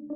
Big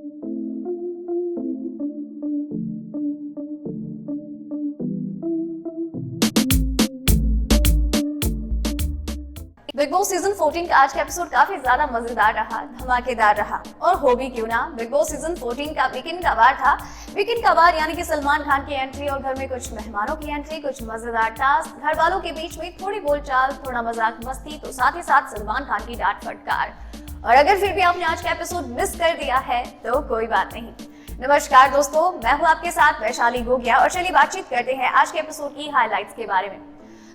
boss season 14 का आज का एपिसोड काफी ज्यादा मजेदार रहा, धमाकेदार रहा। और हो भी क्यों ना, बिग बॉस सीजन 14 का वीकेंड का वार था। वीकेंड का वार यानी कि सलमान खान की एंट्री और घर में कुछ मेहमानों की एंट्री, कुछ मजेदार टास्क, घर वालों के बीच में थोड़ी बोलचाल, थोड़ा मजाक मस्ती, तो साथ ही साथ सलमान खान की डांट फटकार। और अगर फिर भी आपने आज का एपिसोड मिस कर दिया है तो कोई बात नहीं। नमस्कार दोस्तों, मैं हूँ आपके साथ वैशाली गोगिया और चलिए बातचीत करते हैं आज के एपिसोड की हाइलाइट्स के बारे में।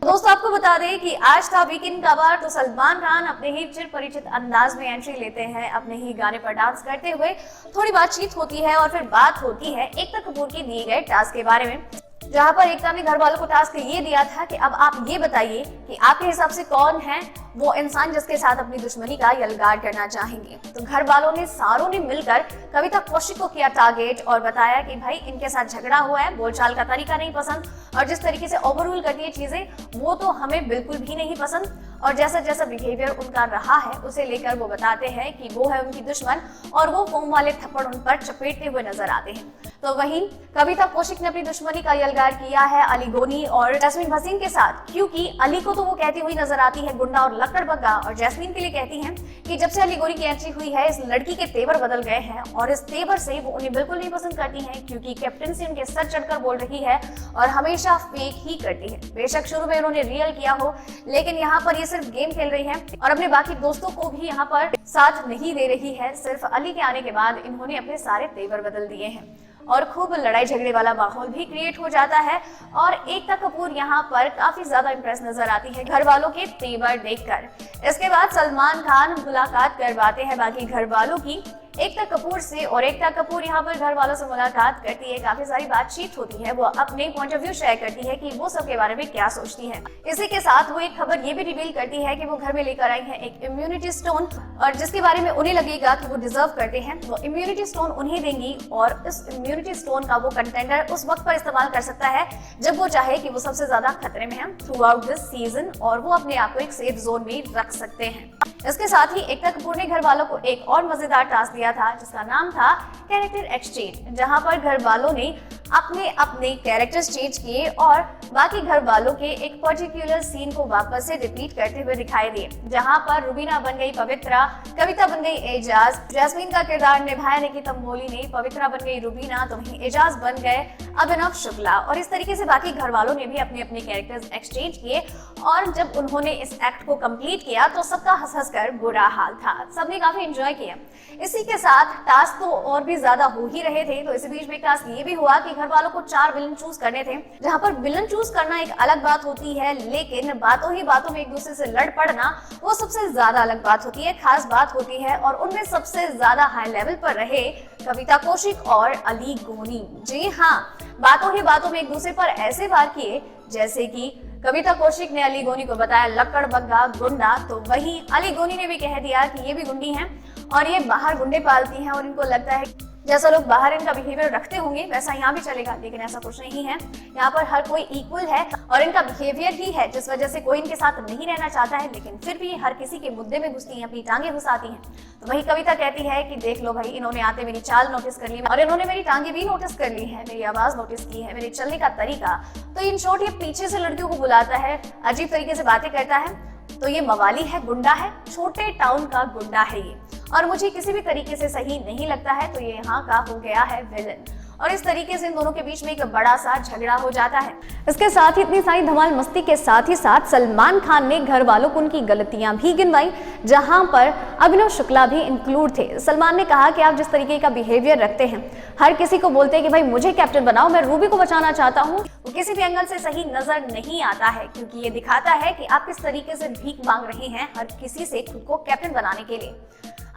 दोस्तों आपको बता दें कि आज था वीकेंड का वार, तो सलमान खान अपने ही चिर परिचित अंदाज में एंट्री लेते हैं, अपने ही गाने पर डांस करते हुए थोड़ी बातचीत होती है और फिर बात होती है एकता कपूर के दिए गए टास्क के बारे में, जहां पर एकता ने घर वालों को टास्क ये दिया था कि अब आप ये बताइए कि आपके हिसाब से कौन है वो इंसान जिसके साथ अपनी दुश्मनी का यलगार करना चाहेंगे। तो घर वालों ने सारों ने मिलकर कविता कौशिक को किया टारगेट और बताया कि भाई इनके साथ झगड़ा हुआ है, बोलचाल का तरीका नहीं पसंद और जिस तरीके से ओवररूल करती है चीजें वो तो हमें बिल्कुल भी नहीं पसंद। और जैसा जैसा बिहेवियर उनका रहा है उसे लेकर वो बताते हैं कि वो है उनकी दुश्मन और वो फोम वाले थप्पड़ उन पर चपेटते हुए नजर आते हैं। तो वहीं कविता कौशिक ने अपनी दुश्मनी का यलगार किया है अली गोनी और जैस्मीन भसीन के साथ, क्योंकि अली को तो वो कहती हुई नजर आती है गुंडा और लकड़बग्गा, और जैस्मीन के लिए कहती हैं कि जब से अली गोनी की एंट्री हुई है इस लड़की के तेवर बदल गए हैं और इस तेवर से वो उन्हें बिल्कुल नहीं पसंद करती हैं, क्योंकि कैप्टनसी उनके सर चढ़कर बोल रही है और हमेशा फेक ही करती है। बेशक शुरू में उन्होंने रियल किया हो, लेकिन यहाँ पर ये सिर्फ गेम खेल रही है और अपने बाकी दोस्तों को भी यहाँ पर साथ नहीं दे रही है। सिर्फ अली के आने के बाद इन्होंने अपने सारे तेवर बदल दिए हैं और खूब लड़ाई झगड़े वाला माहौल भी क्रिएट हो जाता है। और एकता कपूर यहाँ पर काफी ज्यादा इंप्रेस नजर आती है घर वालों के तेवर देखकर। इसके बाद सलमान खान मुलाकात करवाते हैं बाकी घर वालों की एकता कपूर से, और एकता कपूर यहाँ पर घर वालों से मुलाकात करती है, काफी सारी बातचीत होती है, वो अपने पॉइंट ऑफ व्यू शेयर करती है कि वो सब के बारे में क्या सोचती है। इसी के साथ वो एक खबर ये भी रिवील करती है कि वो घर में लेकर आई है एक इम्यूनिटी स्टोन, और जिसके बारे में उन्हें लगेगा कि वो डिजर्व करते हैं वो इम्यूनिटी स्टोन उन्हें देंगी, और इस इम्यूनिटी स्टोन का वो कंटेंडर उस वक्त पर इस्तेमाल कर सकता है जब वो चाहे कि वो सबसे ज्यादा खतरे में है थ्रू आउट दिस सीजन, और वो अपने आप को एक सेफ जोन में रख सकते हैं। इसके साथ ही एकता कपूर ने घर वालों को एक और मजेदार टास्क दिया था जिसका नाम था कैरेक्टर एक्सचेंज, जहां पर घर वालों ने अपने अपने कैरेक्टर्स चेंज किए और बाकी घर वालों के एक पर्टिकुलर सीन को वापस से रिपीट करते हुए दिखाई दिए, जहां पर रुबीना बन गई पवित्रा, कविता बन गई एजाज, जैस्मीन का किरदार निभाया निकिता मोली ने, पवित्रा बन गई रुबीना, तो वहीं एजाज बन गए अभिनव शुक्ला। और इस तरीके से बाकी घर वालों ने भी अपने अपने कैरेक्टर्स एक्सचेंज किए और जब उन्होंने इस एक्ट को कंप्लीट किया तो सबका हंस हंस कर बुरा हाल था, सबने काफी एंजॉय किया। इसी के साथ टास्क तो और भी ज्यादा हो ही रहे थे, तो इसी बीच में टास्क ये भी हुआ कि घर वालों को 4 विलन चूज करने थे, जहां पर विलन चूज करना एक अलग बात होती है, लेकिन बातों ही बातों में एक दूसरे से लड़ पड़ना वो सबसे ज्यादा अलग बात होती है, खास बात होती है। और उनमें सबसे ज्यादा हाई लेवल पर रहे कविता कौशिक और अली गोनी। जी हाँ, बातों ही बातों में एक दूसरे पर ऐसे वार किए जैसे कि कविता कौशिक ने अली गोनी को बताया लकड़बग्गा गुंडा, तो वहीं अली गोनी ने भी कह दिया कि ये भी गुंडी हैं और ये बाहर गुंडे पालती हैं और इनको लगता है जैसा लोग बाहर इनका बिहेवियर रखते होंगे वैसा यहाँ भी चलेगा, लेकिन ऐसा कुछ नहीं है। यहाँ पर हर कोई इक्वल है और इनका बिहेवियर ही है जिस वजह से कोई इनके साथ नहीं रहना चाहता है, लेकिन फिर भी हर किसी के मुद्दे में घुसती हैं, अपनी टांगे घुसाती हैं। तो वही कविता कहती है कि देख लो भाई, इन्होंने आते मेरी चाल नोटिस कर ली और इन्होंने मेरी टांगे भी नोटिस कर ली है, मेरी आवाज नोटिस की है, मेरे चलने का तरीका। तो इन शॉर्ट ये पीछे से लड़कियों को बुलाता है, अजीब तरीके से बातें करता है, तो ये मवाली है, गुंडा है, छोटे टाउन का गुंडा है ये, और मुझे किसी भी तरीके से सही नहीं लगता है, तो ये यहाँ का हो गया है विलन। और इस तरीके से इन दोनों के बीच में एक बड़ा सा झगड़ा हो जाता है। इसके साथ ही इतनी सारी धमाल मस्ती के साथ ही साथ सलमान खान ने घर वालों को उनकी गलतियां भी गिनवाई, जहां पर अभिनव शुक्ला भी इंक्लूड थे। सलमान ने कहा कि आप जिस तरीके का बिहेवियर रखते हैं, हर किसी को बोलते हैं कि भाई मुझे कैप्टन बनाओ, मैं रूबी को बचाना चाहता हूँ, वो किसी भी एंगल से सही नजर नहीं आता है, क्योंकि ये दिखाता है कि आप किस तरीके से भीख मांग रहे हैं हर किसी से खुद को कैप्टन बनाने के लिए।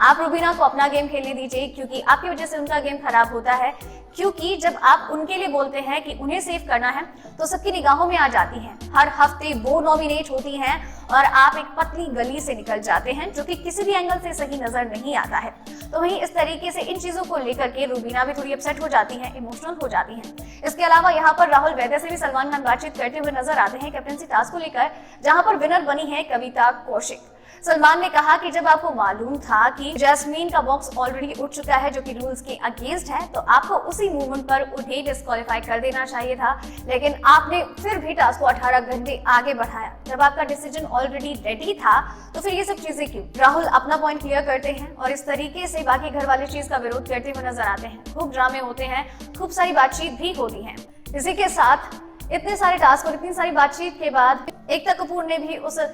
आप रुबीना को अपना गेम खेलने दीजिए, क्योंकि आपकी वजह से उनका गेम खराब होता है, क्योंकि जब आप उनके लिए बोलते हैं कि उन्हें सेव करना है तो सबकी निगाहों में आ जाती हैं। हर हफ्ते वो नॉमिनेट होती हैं और आप एक पतली गली से निकल जाते हैं जो कि किसी भी एंगल से सही नजर नहीं आता है। तो वहीं इस तरीके से इन चीजों को लेकर के रुबीना भी थोड़ी अपसेट हो जाती हैं, इमोशनल हो जाती हैं। इसके अलावा यहाँ पर राहुल वैद्य से भी सलमान खान बातचीत करते हुए नजर आते हैं कैप्टनसी टास्क को लेकर, जहां पर विनर बनी है कविता कौशिक। सलमान ने कहा कि जब आपको मालूम था कि जैस्मीन का बॉक्स ऑलरेडी उठ चुका है जो कि रूल्स के अगेंस्ट है, तो आपको उसी मूवमेंट पर उन्हें डिस्क्वालीफाई कर देना चाहिए था, लेकिन आपने फिर भी टास्क को 18 घंटे आगे बढ़ाया। जब आपका डिसीजन ऑलरेडी रेडी था तो फिर ये सब चीजें क्यों? राहुल अपना पॉइंट क्लियर करते हैं और इस तरीके से बाकी घर वाले चीज का विरोध करते हुए नजर आते हैं। खूब ड्रामे होते हैं, खूब सारी बातचीत भी होती है। इसी के साथ इतने सारे टास्क और इतनी सारी बातचीत के बाद एकता कपूर ने भी उस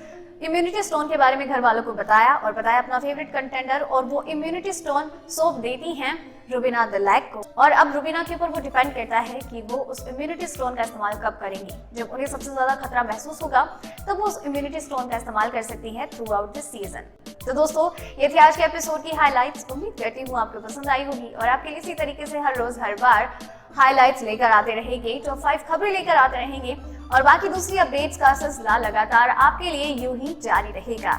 इम्यूनिटी स्टोन के बारे में घर वालों को बताया और बताया अपना फेवरेट कंटेंडर, और वो इम्यूनिटी स्टोन सौंप देती हैं रुबीना दिलैक को। और अब रुबीना के ऊपर वो डिपेंड करता है कि वो उस इम्यूनिटी स्टोन का इस्तेमाल कब करेंगी। जब उन्हें सबसे ज्यादा खतरा महसूस होगा तब वो उस इम्यूनिटी स्टोन का इस्तेमाल कर सकती है थ्रू आउट दिस सीजन। तो दोस्तों, ये थी आज के एपिसोड की हाइलाइट्स। उम्मीद करती हूँ आपको पसंद आई होगी और आपके लिए इसी तरीके से हर रोज हर बार हाइलाइट्स लेकर आते रहेंगे, टॉप 5 खबरें लेकर आते रहेंगे और बाकी दूसरी अपडेट्स का सिलसिला लगातार आपके लिए यूं ही जारी रहेगा।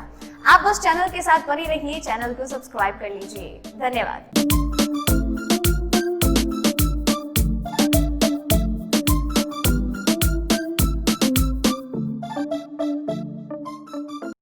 आप बस चैनल के साथ बने रहिए, चैनल को सब्सक्राइब कर लीजिए। धन्यवाद।